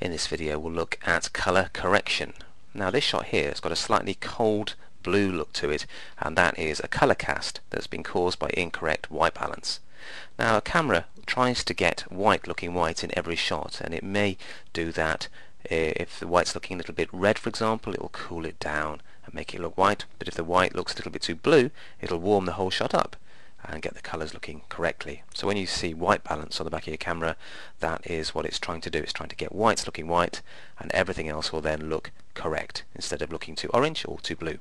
In this video we'll look at colour correction. Now this shot here has got a slightly cold blue look to it, and that is a colour cast that's been caused by incorrect white balance. Now a camera tries to get white looking white in every shot, and it may do that if the white's looking a little bit red, for example. It will cool it down and make it look white, but if the white looks a little bit too blue, it'll warm the whole shot up and get the colours looking correctly. So when you see white balance on the back of your camera, that is what it's trying to do. It's trying to get whites looking white, and everything else will then look correct instead of looking too orange or too blue.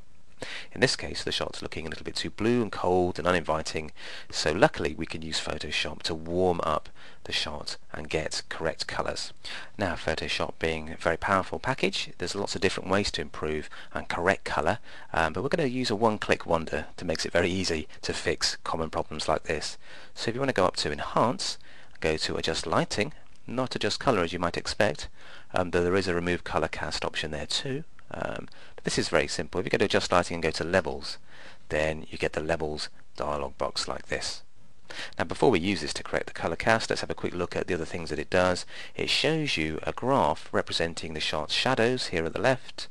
In this case the shot's looking a little bit too blue and cold and uninviting, so luckily we can use Photoshop to warm up the shot and get correct colours. Now Photoshop being a very powerful package, there's lots of different ways to improve and correct colour, but we're going to use a one-click wonder that makes it very easy to fix common problems like this. So if you want to go up to Enhance, go to Adjust Lighting, not Adjust Colour as you might expect, though there is a Remove Colour Cast option there too. But this is very simple. If you go to Adjust Lighting and go to Levels, then you get the Levels dialog box like this. Now before we use this to correct the colour cast, let's have a quick look at the other things that it does. It shows you a graph representing the shot's shadows here at the left,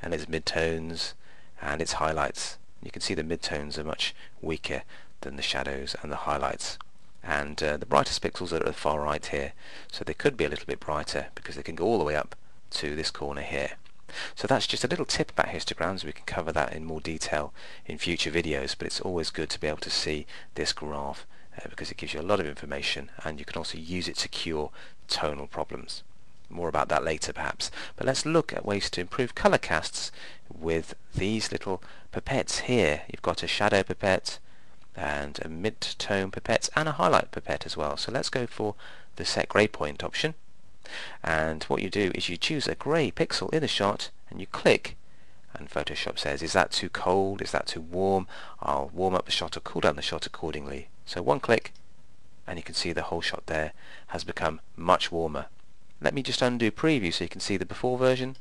and its midtones and its highlights. You can see the midtones are much weaker than the shadows and the highlights, and the brightest pixels are at the far right here, so they could be a little bit brighter because they can go all the way up to this corner here. So that's just a little tip about histograms. We can cover that in more detail in future videos, but it's always good to be able to see this graph because it gives you a lot of information, and you can also use it to cure tonal problems. More about that later perhaps, but let's look at ways to improve colour casts with these little pipettes here. You've got a shadow pipette and a mid-tone pipette and a highlight pipette as well. So let's go for the Set Grey Point option. And what you do is you choose a grey pixel in the shot and you click, and Photoshop says, is that too cold, is that too warm? I'll warm up the shot or cool down the shot accordingly. So one click and you can see the whole shot there has become much warmer. Let me just undo preview so you can see the before version.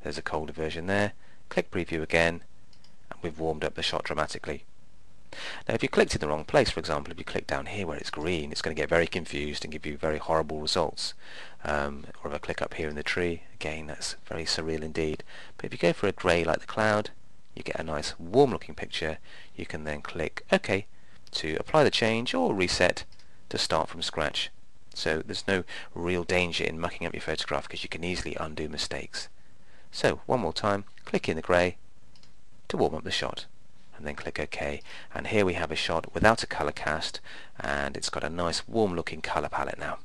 There's a colder version there. Click preview again and we've warmed up the shot dramatically. Now if you clicked in the wrong place, for example, if you click down here where it's green, it's going to get very confused and give you very horrible results. Or if I click up here in the tree, again that's very surreal indeed. But if you go for a grey like the cloud, you get a nice warm looking picture. You can then click OK to apply the change or reset to start from scratch. So there's no real danger in mucking up your photograph because you can easily undo mistakes. So one more time, click in the grey to warm up the shot, and then click OK, and here we have a shot without a colour cast, and it's got a nice warm looking colour palette now.